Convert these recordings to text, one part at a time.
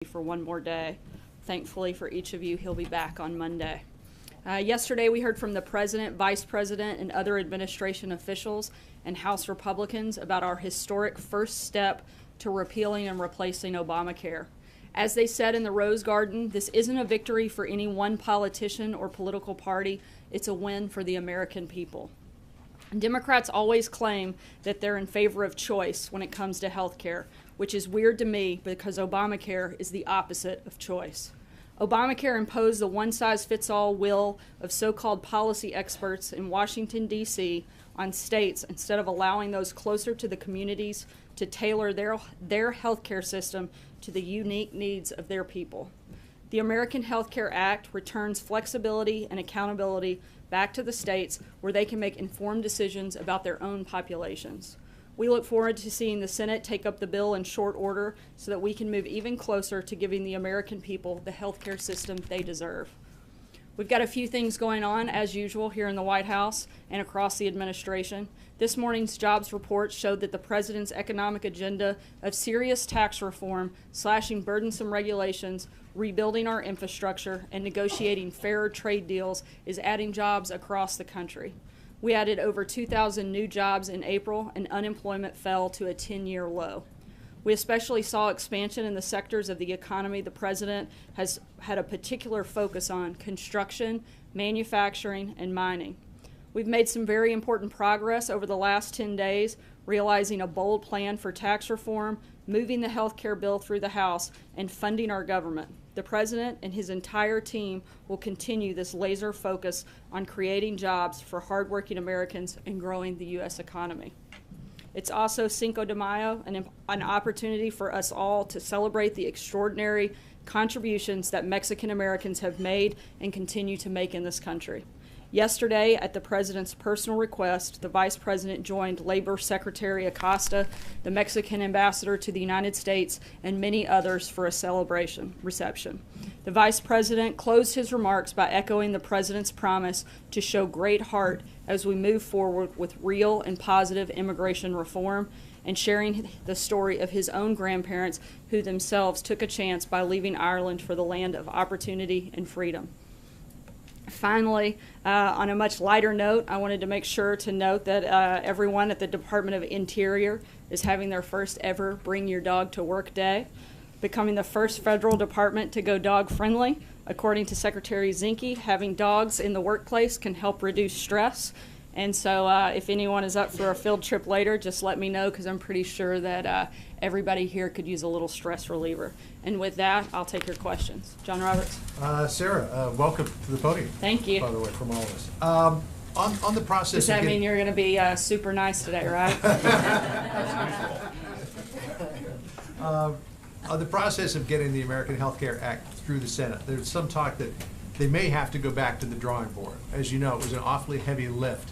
for one more day. Thankfully for each of you, he'll be back on Monday. Yesterday, we heard from the President, Vice President, and other administration officials and House Republicans about our historic first step to repealing and replacing Obamacare. As they said in the Rose Garden, this isn't a victory for any one politician or political party. It's a win for the American people. Democrats always claim that they're in favor of choice when it comes to health care, which is weird to me because Obamacare is the opposite of choice. Obamacare imposed the one-size-fits-all will of so-called policy experts in Washington, D.C. on states instead of allowing those closer to the communities to tailor their health care system to the unique needs of their people. The American Health Care Act returns flexibility and accountability back to the states where they can make informed decisions about their own populations. We look forward to seeing the Senate take up the bill in short order so that we can move even closer to giving the American people the health care system they deserve. We've got a few things going on, as usual, here in the White House and across the administration. This morning's jobs report showed that the president's economic agenda of serious tax reform, slashing burdensome regulations, rebuilding our infrastructure, and negotiating fairer trade deals is adding jobs across the country. We added over 2,000 new jobs in April, and unemployment fell to a 10-year low. We especially saw expansion in the sectors of the economy the president has had a particular focus on: construction, manufacturing, and mining. We've made some very important progress over the last 10 days, realizing a bold plan for tax reform, moving the health care bill through the House, and funding our government. The president and his entire team will continue this laser focus on creating jobs for hardworking Americans and growing the U.S. economy. It's also Cinco de Mayo, an opportunity for us all to celebrate the extraordinary contributions that Mexican Americans have made and continue to make in this country. Yesterday, at the president's personal request, the vice president joined Labor Secretary Acosta, the Mexican ambassador to the United States, and many others for a reception. The vice president closed his remarks by echoing the president's promise to show great heart as we move forward with real and positive immigration reform, and sharing the story of his own grandparents who themselves took a chance by leaving Ireland for the land of opportunity and freedom. Finally, on a much lighter note, I wanted to make sure to note that everyone at the Department of Interior is having their first ever Bring Your Dog to Work Day, becoming the first federal department to go dog friendly. According to Secretary Zinke, having dogs in the workplace can help reduce stress. And so if anyone is up for a field trip later, just let me know, because I'm pretty sure that everybody here could use a little stress reliever. And with that, I'll take your questions. John Roberts. Sarah, welcome to the podium. Thank you. By the way, from all of us. On the process. Does that mean you're going to be super nice today, right? On the process of getting the American Health Care Act through the Senate, there's some talk that they may have to go back to the drawing board. As you know, it was an awfully heavy lift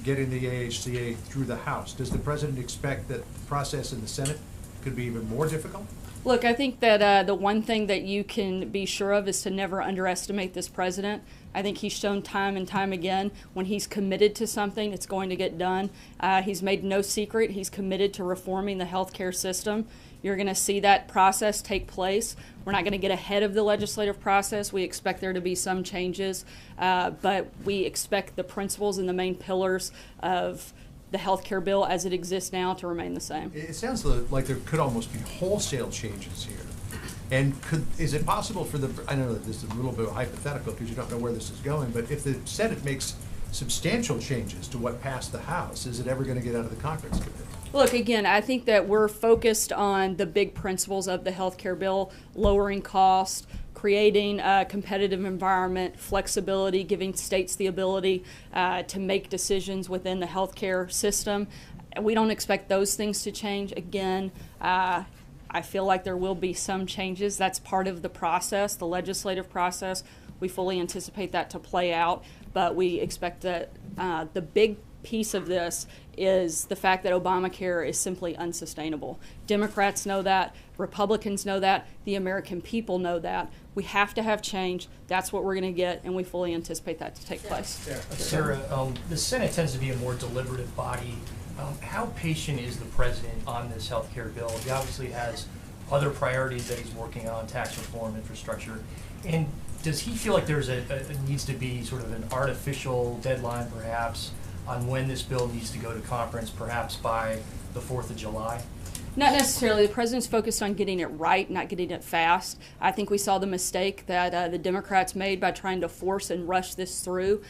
getting the AHCA through the House. Does the president expect that the process in the Senate could be even more difficult? Look, I think that the one thing that you can be sure of is to never underestimate this president. I think he's shown time and time again when he's committed to something, it's going to get done. He's made no secret he's committed to reforming the healthcare system. You're going to see that process take place. We're not going to get ahead of the legislative process. We expect there to be some changes, but we expect the principles and the main pillars of the health care bill as it exists now to remain the same. It sounds like there could almost be wholesale changes here. And is it possible for I know that this is a little bit hypothetical because you don't know where this is going, but if the Senate makes substantial changes to what passed the House, is it ever going to get out of the conference committee? Look, again, I think that we're focused on the big principles of the health care bill: lowering cost, creating a competitive environment, flexibility, giving states the ability to make decisions within the healthcare system. We don't expect those things to change. Again, I feel like there will be some changes. That's part of the process, the legislative process. We fully anticipate that to play out, but we expect that the big piece of this is the fact that Obamacare is simply unsustainable. Democrats know that, Republicans know that, the American people know that. We have to have change. That's what we're going to get, and we fully anticipate that to take place. Sarah, the Senate tends to be a more deliberative body. How patient is the president on this health care bill? He obviously has other priorities that he's working on, tax reform, infrastructure. And does he feel like there's needs to be sort of an artificial deadline perhaps on when this bill needs to go to conference, perhaps by the 4th of July? Not necessarily. The president's focused on getting it right, not getting it fast. I think we saw the mistake that the Democrats made by trying to force and rush this through.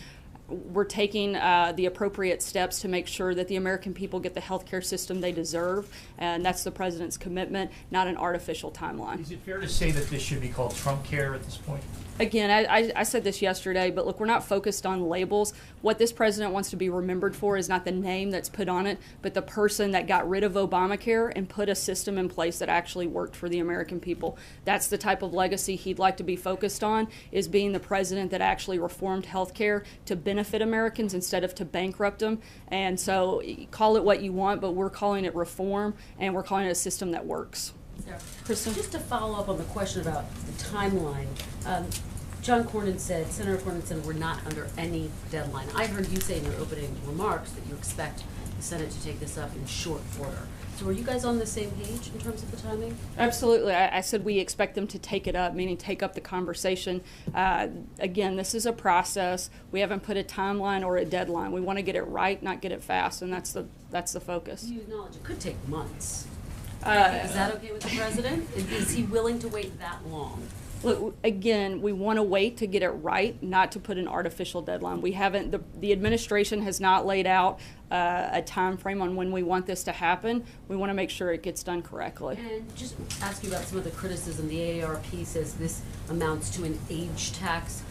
We're taking the appropriate steps to make sure that the American people get the health care system they deserve, and that's the president's commitment, not an artificial timeline. Is it fair to say that this should be called Trump care at this point? Again, I said this yesterday, but look, we're not focused on labels. What this president wants to be remembered for is not the name that's put on it, but the person that got rid of Obamacare and put a system in place that actually worked for the American people. That's the type of legacy he'd like to be focused on, is being the president that actually reformed health care to benefit Americans instead of to bankrupt them. And so call it what you want, but we're calling it reform, and we're calling it a system that works. Sarah, Kristen? just to follow up on the question about the timeline, John Cornyn said, Senator Cornyn said, we're not under any deadline. I heard you say in your opening remarks that you expect the Senate to take this up in short order. So are you guys on the same page in terms of the timing? Absolutely. I said we expect them to take it up, meaning take up the conversation. Again, this is a process. We haven't put a timeline or a deadline. We want to get it right, not get it fast, and that's the focus. You acknowledge it could take months. Is Uh, that okay with the president? Is he willing to wait that long? Look, again, we want to wait to get it right, not to put an artificial deadline. We haven't, the administration has not laid out a time frame on when we want this to happen. We want to make sure it gets done correctly. And just ask you about some of the criticism. The AARP says this amounts to an age tax.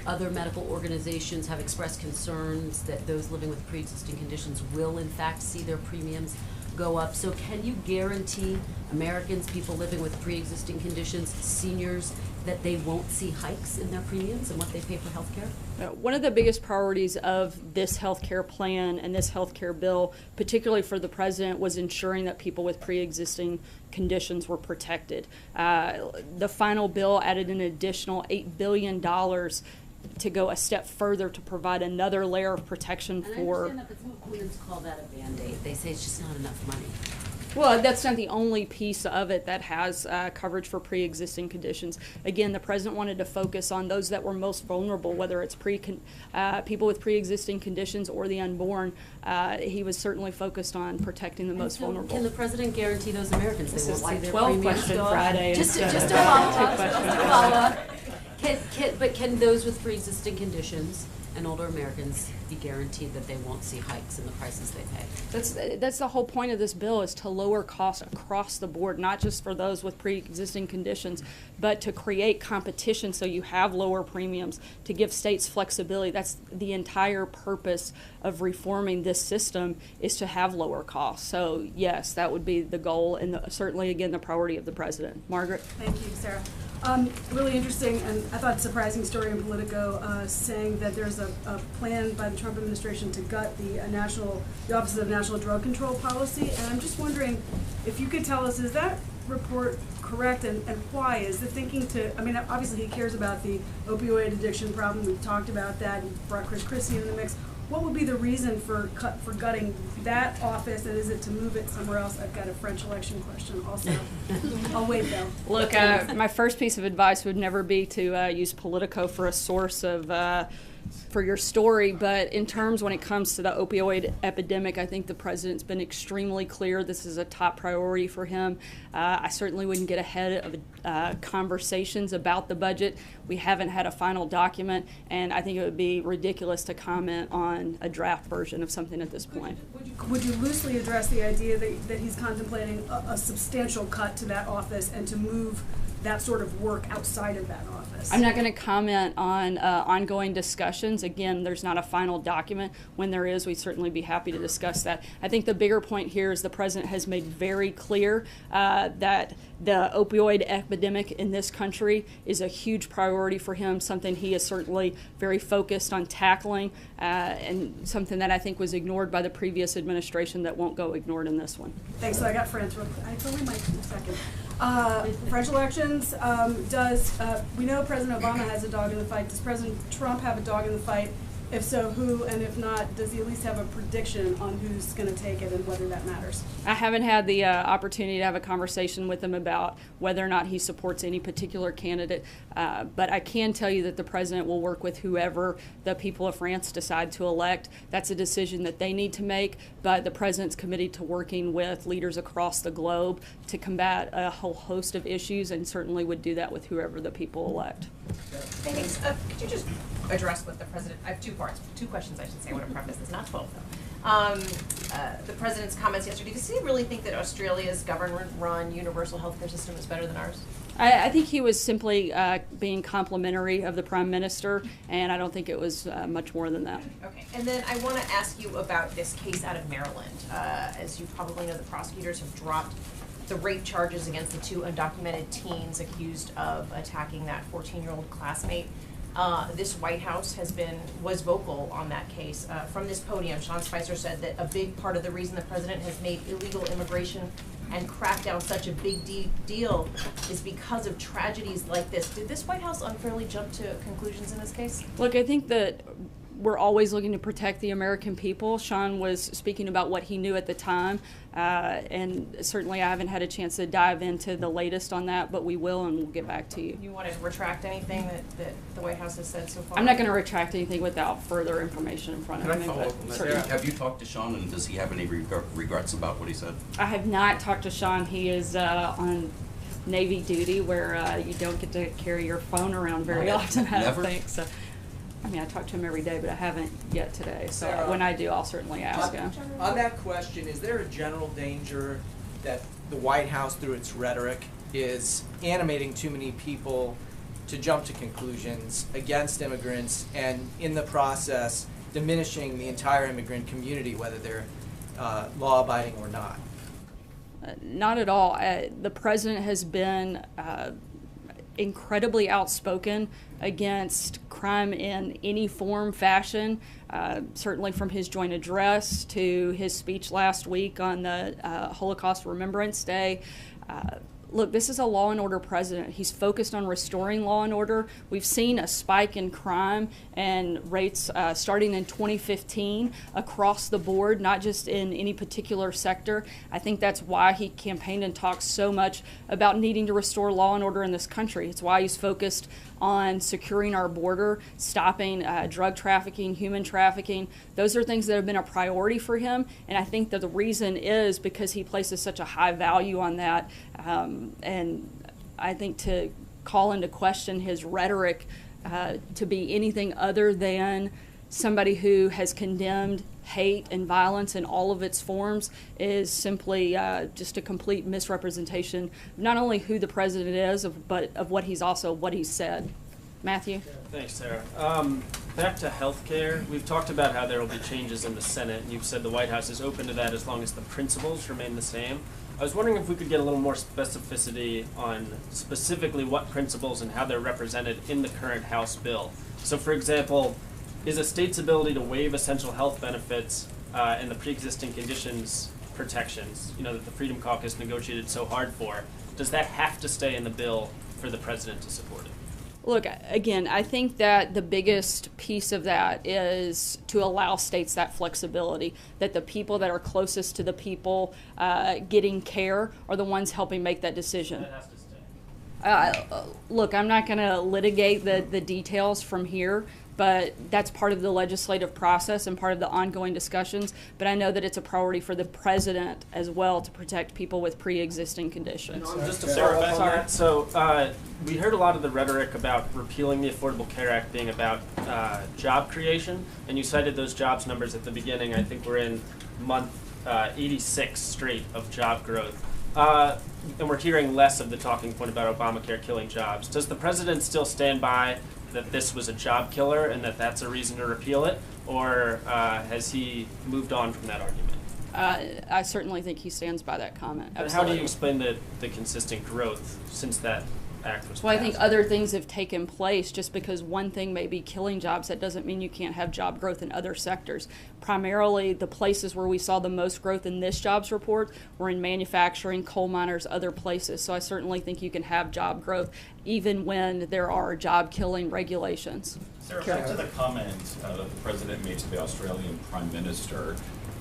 Other medical organizations have expressed concerns that those living with pre-existing conditions will in fact see their premiums go up. So can you guarantee Americans, people living with pre-existing conditions, seniors, that they won't see hikes in their premiums and what they pay for health care? One of the biggest priorities of this health care plan and this health care bill, particularly for the president, was ensuring that people with pre-existing conditions were protected. The final bill added an additional $8 billion to go a step further to provide another layer of protection And for. I understand that, but some opponents call that a Band-Aid. They say it's just not enough money. Well, that's not the only piece of it that has coverage for pre-existing conditions. Again, the president wanted to focus on those that were most vulnerable, whether it's people with pre-existing conditions or the unborn. He was certainly focused on protecting the most So vulnerable. can the president guarantee those Americans This they is won't like see their 12 premiums question go up? Friday Just to instead of follow two question up. Follow up. But can those with pre-existing conditions and older Americans be guaranteed that they won't see hikes in the prices they pay? That's the whole point of this bill, is to lower costs across the board, not just for those with pre-existing conditions, but to create competition so you have lower premiums, to give states flexibility. That's the entire purpose of reforming this system, is to have lower costs. So yes, that would be the goal, and certainly, again, the priority of the president. Margaret? Thank you, Sarah. Really interesting, and I thought surprising story in Politico saying that there's a plan by the Trump administration to gut the Office of National Drug Control Policy. And I'm just wondering if you could tell us, is that report correct, and why? Is the thinking to, I mean, obviously he cares about the opioid addiction problem. We've talked about that. He brought Chris Christie in the mix. What would be the reason for gutting that office, and is it to move it somewhere else? I've got a French election question also. I'll wait though. Look, my first piece of advice would never be to use Politico for a source of for your story, but in terms when it comes to the opioid epidemic, I think the president's been extremely clear this is a top priority for him. I certainly wouldn't get ahead of conversations about the budget. We haven't had a final document, and I think it would be ridiculous to comment on a draft version of something at this point. Would you loosely address the idea that he's contemplating a substantial cut to that office and to move that sort of work outside of that office? I'm not going to comment on ongoing discussions. Again, there's not a final document. When there is, we'd certainly be happy to discuss that. I think the bigger point here is the president has made very clear that the opioid epidemic in this country is a huge priority for him, something he is certainly very focused on tackling, and something that I think was ignored by the previous administration that won't go ignored in this one. Thanks. So I got France. I probably might in a second. French elections, we know President Obama has a dog in the fight. Does President Trump have a dog in the fight If so, who, and if not, does he at least have a prediction on who's going to take it and whether that matters? I haven't had the opportunity to have a conversation with him about whether or not he supports any particular candidate, but I can tell you that the president will work with whoever the people of France decide to elect. That's a decision that they need to make, but the president's committed to working with leaders across the globe to combat a whole host of issues, and certainly would do that with whoever the people elect. Hey, thanks. Could you just address what the president, I have two parts, two questions I should say, I want to preface this, not 12 though. The president's comments yesterday, does he really think that Australia's government-run universal healthcare system is better than ours? I think he was simply being complimentary of the prime minister, and I don't think it was much more than that. Okay, and then I want to ask you about this case out of Maryland. As you probably know, the prosecutors have dropped the rape charges against the two undocumented teens accused of attacking that 14-year-old classmate. This White House was vocal on that case. From this podium, Sean Spicer said that a big part of the reason the president has made illegal immigration and crackdown such a big deal is because of tragedies like this. Did this White House unfairly jump to conclusions in this case? Look, I think that we're always looking to protect the American people. Sean was speaking about what he knew at the time, and certainly I haven't had a chance to dive into the latest on that, but we will, and we'll get back to you. You want to retract anything that the White House has said so far? I'm not going to retract anything without further information in front Can of I me. follow but up on that? certainly. Have you talked to Sean, and does he have any regrets about what he said? I have not talked to Sean. He is on Navy duty, where you don't get to carry your phone around very often, I don't Never? think. So, I mean, I talk to him every day, but I haven't yet today. So Sarah, when I do, I'll certainly ask him. On that question, is there a general danger that the White House, through its rhetoric, is animating too many people to jump to conclusions against immigrants, and in the process diminishing the entire immigrant community, whether they're law-abiding or not? Not at all. The president has been incredibly outspoken against crime in any form, fashion, certainly from his joint address to his speech last week on the Holocaust Remembrance Day. Look, this is a law and order president. He's focused on restoring law and order. We've seen a spike in crime and rates starting in 2015 across the board, not just in any particular sector. I think that's why he campaigned and talked so much about needing to restore law and order in this country. It's why he's focused on securing our border, stopping drug trafficking, human trafficking. Those are things that have been a priority for him, and I think that the reason is because he places such a high value on that. And I think to call into question his rhetoric to be anything other than somebody who has condemned hate and violence in all of its forms is simply just a complete misrepresentation of not only who the president is, but of what he's said. Matthew? Thanks, Sarah. Back to healthcare. We've talked about how there will be changes in the Senate, and you've said the White House is open to that as long as the principles remain the same. I was wondering if we could get a little more specificity on specifically what principles and how they're represented in the current House bill. So, for example, is a state's ability to waive essential health benefits and the pre-existing conditions protections, that the Freedom Caucus negotiated so hard for, does that have to stay in the bill for the president to support it? Look, again, I think that the biggest piece of that is to allow states that flexibility, that the people that are closest to the people getting care are the ones helping make that decision. That has to stay. Look, I'm not going to litigate the details from here, but that's part of the legislative process and part of the ongoing discussions. But I know that it's a priority for the president as well to protect people with pre-existing conditions. Just to follow up on that, so we heard a lot of the rhetoric about repealing the Affordable Care Act being about job creation, and you cited those jobs numbers at the beginning. I think we're in month 86 straight of job growth. And we're hearing less of the talking point about Obamacare killing jobs. Does the president still stand by that this was a job killer and that that's a reason to repeal it, or has he moved on from that argument? I certainly think he stands by that comment. But how do you explain the consistent growth since that act was passed. Well, I think other things have taken place. Just because one thing may be killing jobs, that doesn't mean you can't have job growth in other sectors. Primarily, the places where we saw the most growth in this jobs report were in manufacturing, coal miners, other places. So I certainly think you can have job growth even when there are job-killing regulations. Sarah, back to the comment that the President made to the Australian Prime Minister.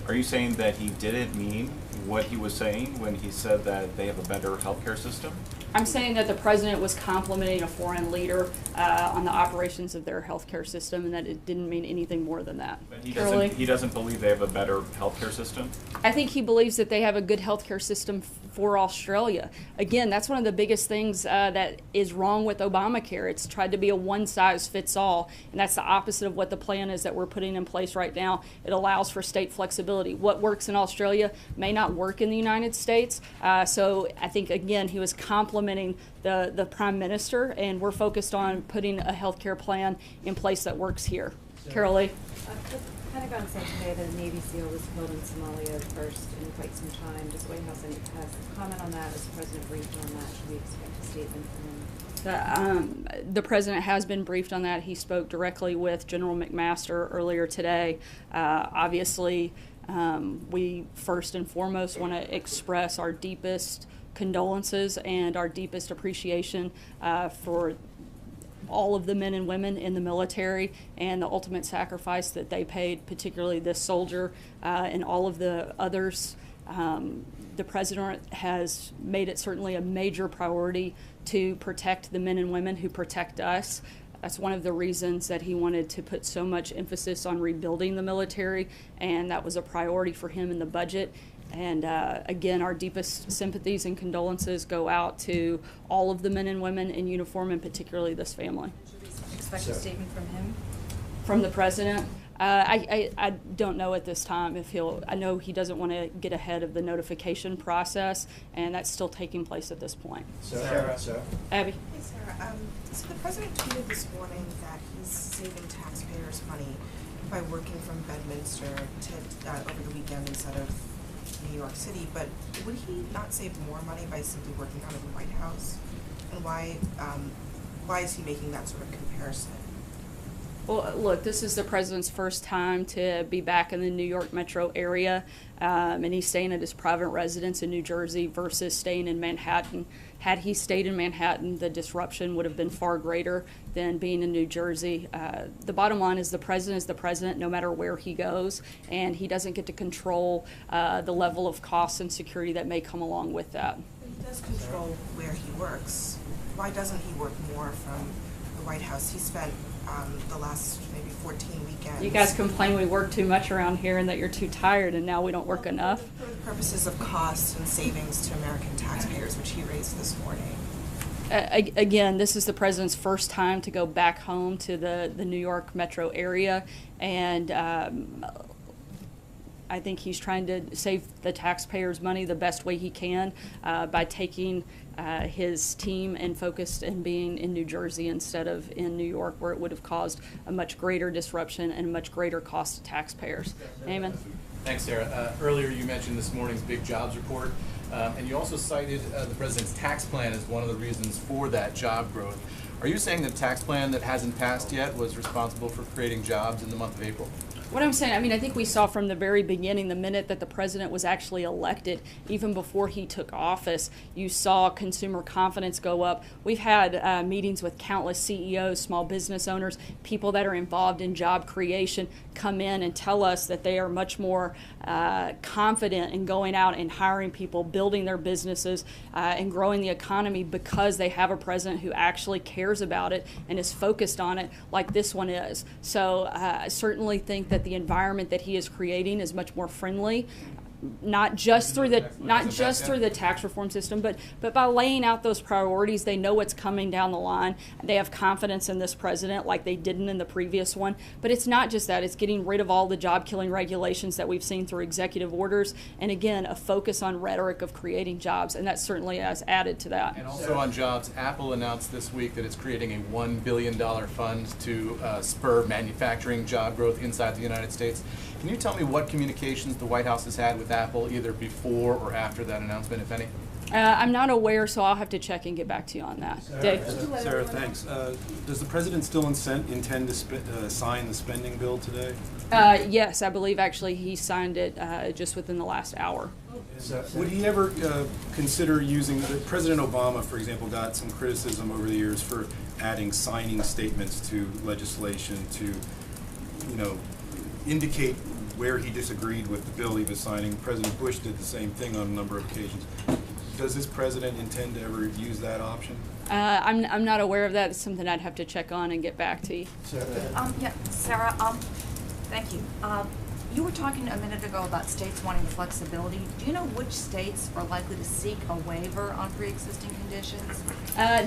Are you saying that he didn't mean what he was saying when he said that they have a better healthcare system? I'm saying that the president was complimenting a foreign leader on the operations of their healthcare system, and that it didn't mean anything more than that. But he Carolee? he doesn't believe they have a better healthcare system? I think he believes that they have a good healthcare system for Australia. Again, that's one of the biggest things that is wrong with Obamacare. It's tried to be a one-size-fits-all, and that's the opposite of what the plan is that we're putting in place right now. It allows for state flexibility. What works in Australia may not work in the United States. So I think, again, he was complimenting the Prime Minister, and we're focused on putting a healthcare plan in place that works here. Carolee? The Pentagon said today that a Navy SEAL was killed in Somalia first in quite some time. Does the White House has a comment on that? Is the President briefed on that? Should we expect a statement from him? The president has been briefed on that. He spoke directly with General McMaster earlier today. Obviously, we first and foremost want to express our deepest condolences and our deepest appreciation for all of the men and women in the military and the ultimate sacrifice that they paid, particularly this soldier and all of the others. The president has made it certainly a major priority to protect the men and women who protect us. That's one of the reasons that he wanted to put so much emphasis on rebuilding the military, and that was a priority for him in the budget. And again, our deepest sympathies and condolences go out to all of the men and women in uniform, and particularly this family. Should we expect a statement from him? From the president? I don't know at this time if he'll. I know he doesn't want to get ahead of the notification process, and that's still taking place at this point. Sarah. Abby? Hey, Sarah. So the president tweeted this morning that he's saving taxpayers' money by working from Bedminster over the weekend instead of New York City, but would he not save more money by simply working out of the White House? And why is he making that sort of comparison? Well, look, this is the president's first time to be back in the New York metro area, and he's staying at his private residence in New Jersey versus staying in Manhattan. Had he stayed in Manhattan, the disruption would have been far greater than being in New Jersey. The bottom line is the president no matter where he goes, and he doesn't get to control the level of costs and security that may come along with that. But he does control where he works. Why doesn't he work more from the White House? He spent the last maybe 14 weekends. You guys complain we work too much around here and that you're too tired, and now we don't work enough. For the purposes of costs and savings to American taxpayers, which he raised this morning. Again, this is the president's first time to go back home to the New York metro area, and I think he's trying to save the taxpayers' money the best way he can by taking his team and focused and being in New Jersey instead of in New York, where it would have caused a much greater disruption and a much greater cost to taxpayers. Eamon? Thanks, Sarah. Earlier you mentioned this morning's big jobs report, and you also cited the president's tax plan as one of the reasons for that job growth. Are you saying the tax plan that hasn't passed yet was responsible for creating jobs in the month of April? What I'm saying, I think we saw from the very beginning, the minute that the president was actually elected, even before he took office, you saw consumer confidence go up. We've had meetings with countless CEOs, small business owners, people that are involved in job creation come in and tell us that they are much more confident in going out and hiring people, building their businesses, and growing the economy because they have a president who actually cares about it and is focused on it like this one is. So I certainly think that the environment that he is creating is much more friendly, not just through the tax reform system, but by laying out those priorities. They know what's coming down the line. They have confidence in this president like they didn't in the previous one. But it's not just that. It's getting rid of all the job-killing regulations that we've seen through executive orders, and again, a focus on rhetoric of creating jobs, and that certainly has added to that. And also on jobs, Apple announced this week that it's creating a $1 billion fund to spur manufacturing job growth inside the United States. Can you tell me what communications the White House has had with Apple either before or after that announcement, if any? I'm not aware, so I'll have to check and get back to you on that. Dave? Sarah, thanks. Does the president still intend to sign the spending bill today? Yes, I believe actually he signed it just within the last hour. Would he ever consider using, President Obama, for example, got some criticism over the years for adding signing statements to legislation to, you know, indicate where he disagreed with the bill he was signing. President Bush did the same thing on a number of occasions. Does this president intend to ever use that option? I'm not aware of that. It's something I'd have to check on and get back to you. Yeah, Sarah, thank you. You were talking a minute ago about states wanting flexibility. Do you know which states are likely to seek a waiver on pre-existing conditions?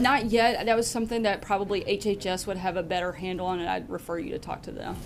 Not yet. That was something that probably HHS would have a better handle on, and I'd refer you to talk to them.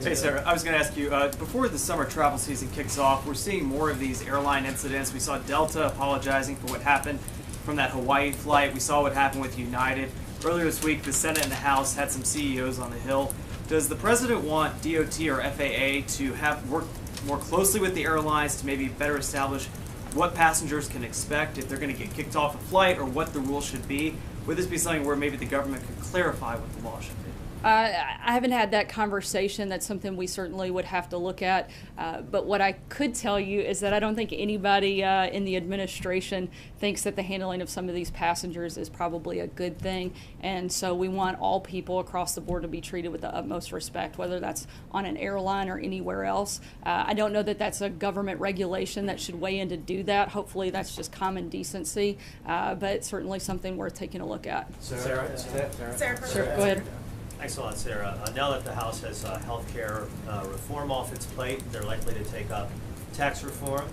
Hey Sarah, I was going to ask you, before the summer travel season kicks off, we're seeing more of these airline incidents. We saw Delta apologizing for what happened from that Hawaii flight. We saw what happened with United. Earlier this week, the Senate and the House had some CEOs on the Hill. Does the president want DOT or FAA to work more closely with the airlines to maybe better establish what passengers can expect if they're going to get kicked off a flight, or what the rules should be? Would this be something where maybe the government could clarify what the law should be? I haven't had that conversation. That's something we certainly would have to look at. But what I could tell you is that I don't think anybody in the administration thinks that the handling of some of these passengers is probably a good thing. And so we want all people across the board to be treated with the utmost respect, whether that's on an airline or anywhere else. I don't know that that's a government regulation that should weigh in to do that. Hopefully that's just common decency, but it's certainly something worth taking a look at. Sarah. Sure, go ahead. Thanks a lot, Sarah. Now that the House has healthcare reform off its plate, they're likely to take up tax reform.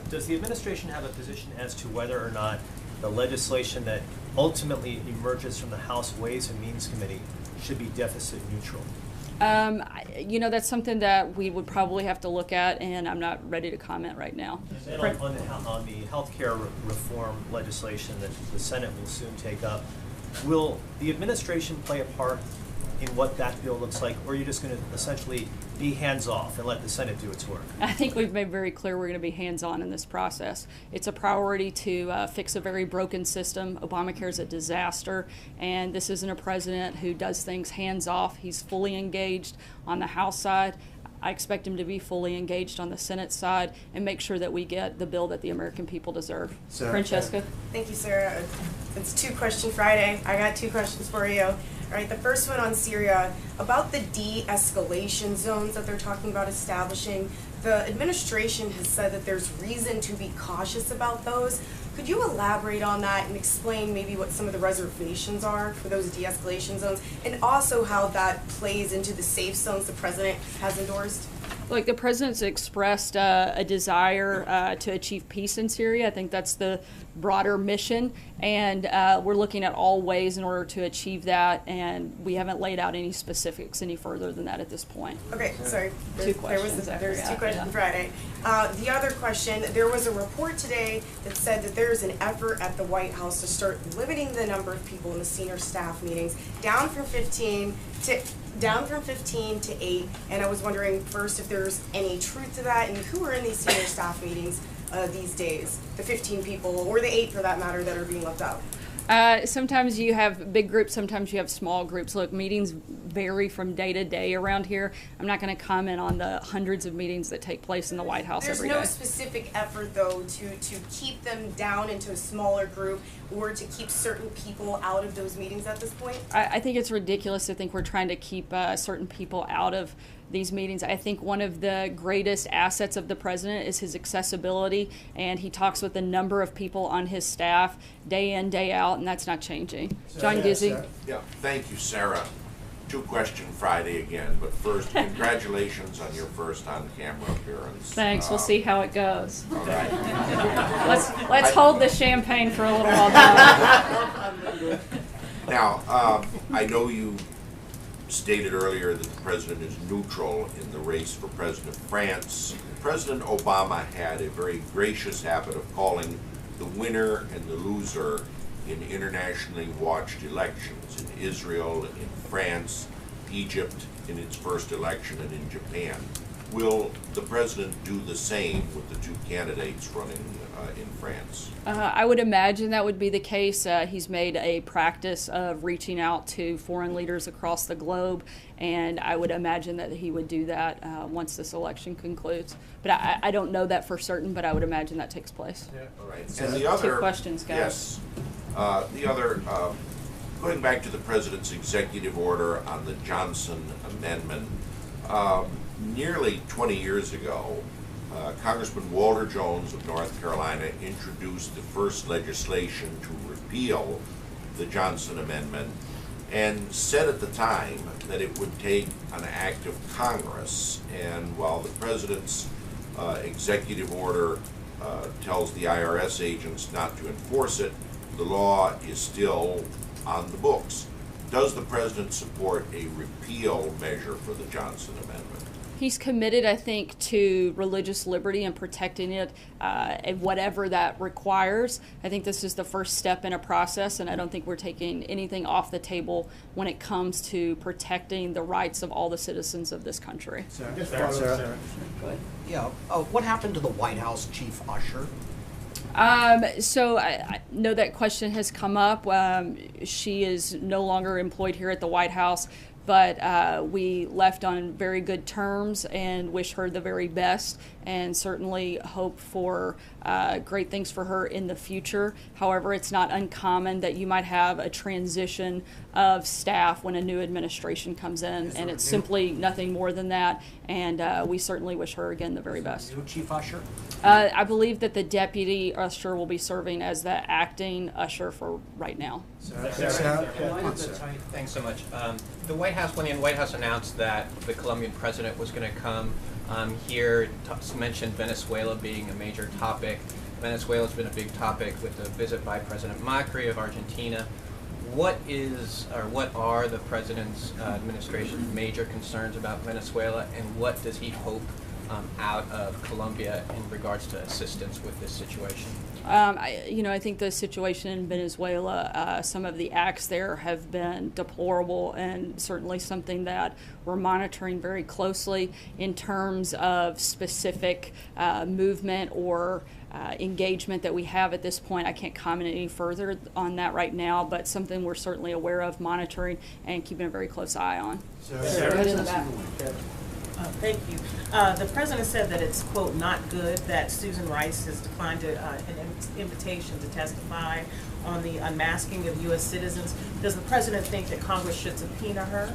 Does the administration have a position as to whether or not the legislation that ultimately emerges from the House Ways and Means Committee should be deficit neutral? You know, that's something that we would probably have to look at, and I'm not ready to comment right now. And on the healthcare reform legislation that the Senate will soon take up, will the administration play a part in what that bill looks like, or are you just going to essentially be hands-off and let the Senate do its work? I think we've made very clear we're going to be hands-on in this process. It's a priority to fix a very broken system. Obamacare is a disaster, and this isn't a president who does things hands-off. He's fully engaged on the House side. I expect him to be fully engaged on the Senate side and make sure that we get the bill that the American people deserve. Francesca? Thank you, Sarah. It's Two Question Friday. I got two questions for you. All right, the first one on Syria, about the de-escalation zones that they're talking about establishing. The administration has said that there's reason to be cautious about those. Could you elaborate on that and explain maybe what some of the reservations are for those de-escalation zones, and also how that plays into the safe zones the president has endorsed? Like, the president's expressed a desire to achieve peace in Syria. I think that's the broader mission, and we're looking at all ways in order to achieve that, and we haven't laid out any specifics any further than that at this point. Okay, sorry. Two questions. There's Two Questions Friday. The other question, there was a report today that said that there's an effort at the White House to start limiting the number of people in the senior staff meetings down from 15 to 8, and I was wondering first if there's any truth to that, and who are in these senior staff meetings these days, the 15 people, or the 8 for that matter, that are being left out? Sometimes you have big groups, sometimes you have small groups. Look, meetings vary from day to day around here. I'm not going to comment on the hundreds of meetings that take place in the White House every day. There's no specific effort, though, to keep them down into a smaller group, or to keep certain people out of those meetings at this point? I think it's ridiculous to think we're trying to keep certain people out of these meetings. I think one of the greatest assets of the president is his accessibility, and he talks with a number of people on his staff day in, day out, and that's not changing. John Gizzi. Yeah, thank you, Sarah. Two Question Friday again, but first, congratulations on your first on-camera appearance. Thanks. We'll see how it goes. All right. Let's hold the champagne for a little while now. Now, I know you stated earlier that the president is neutral in the race for president of France. President Obama had a very gracious habit of calling the winner and the loser in internationally watched elections in Israel, in France, Egypt in its first election, and in Japan. Will the president do the same with the two candidates running in France? I would imagine that would be the case. He's made a practice of reaching out to foreign leaders across the globe, and I would imagine that he would do that once this election concludes. But I don't know that for certain, but I would imagine that takes place. Yeah. All right. So And the other, two questions, guys. Yes. The other, going back to the president's executive order on the Johnson Amendment, nearly 20 years ago, Congressman Walter Jones of North Carolina introduced the first legislation to repeal the Johnson Amendment and said at the time that it would take an act of Congress. And while the president's executive order tells the IRS agents not to enforce it, the law is still on the books. Does the president support a repeal measure for the Johnson Amendment? He's committed, I think, to religious liberty and protecting it, and whatever that requires. I think this is the first step in a process, and I don't think we're taking anything off the table when it comes to protecting the rights of all the citizens of this country. Sarah. Yeah. What happened to the White House chief usher? So I know that question has come up. She is no longer employed here at the White House, but we left on very good terms and wish her the very best, and certainly hope for great things for her in the future. However, it's not uncommon that you might have a transition of staff when a new administration comes in, and it's simply nothing more than that, and we certainly wish her again the very best. New chief usher? I believe that the deputy usher will be serving as the acting usher for right now. Thanks so much. The White House, when the White House announced that the Colombian president was going to come here, mentioned Venezuela being a major topic. Venezuela's been a big topic with the visit by President Macri of Argentina. What are the president's administration's major concerns about Venezuela, and what does he hope out of Colombia in regards to assistance with this situation? I think the situation in Venezuela, some of the acts there have been deplorable, and certainly something that we're monitoring very closely in terms of specific movement or engagement that we have at this point. I can't comment any further on that right now, but something we're certainly aware of, monitoring, and keeping a very close eye on. Go ahead in the back. Thank you. The president said that it's, quote, not good that Susan Rice has declined an invitation to testify on the unmasking of U.S. citizens. Does the president think that Congress should subpoena her?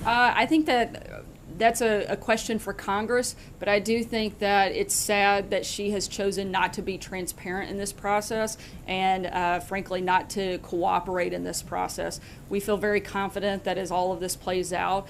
I think that that's a question for Congress, but I do think that it's sad that she has chosen not to be transparent in this process and, frankly, not to cooperate in this process. We feel very confident that as all of this plays out,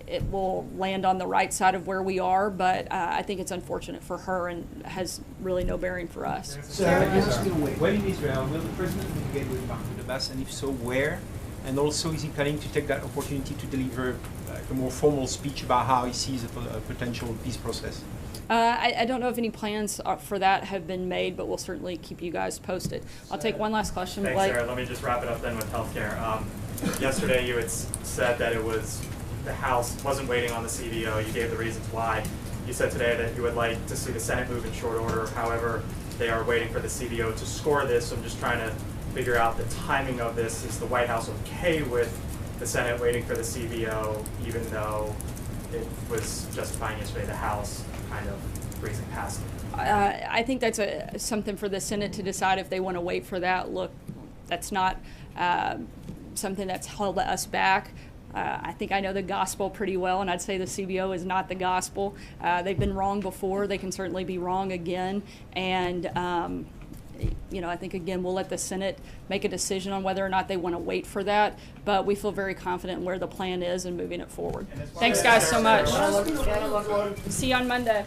it will land on the right side of where we are, but I think it's unfortunate for her and has really no bearing for us. When in Israel, will the president meet with Mahmoud Abbas, and if so, where? And also, is he planning to take that opportunity to deliver a more formal speech about how he sees a potential peace process? I don't know if any plans for that have been made, but we'll certainly keep you guys posted. I'll take one last question. Thanks, Blake. Sarah. Let me just wrap it up then with healthcare. Yesterday, you had said that it was the House wasn't waiting on the CBO. You gave the reasons why. You said today that you would like to see the Senate move in short order. However, they are waiting for the CBO to score this. So I'm just trying to figure out the timing of this. Is the White House okay with the Senate waiting for the CBO, even though it was justifying yesterday the House kind of breezing past it? I think that's something for the Senate to decide if they want to wait for that. Look, that's not something that's held us back. I think I know the gospel pretty well, and I'd say the CBO is not the gospel. They've been wrong before. They can certainly be wrong again. And, I think, again, we'll let the Senate make a decision on whether or not they want to wait for that. But we feel very confident in where the plan is and moving it forward. Thanks, guys, so much. See you on Monday.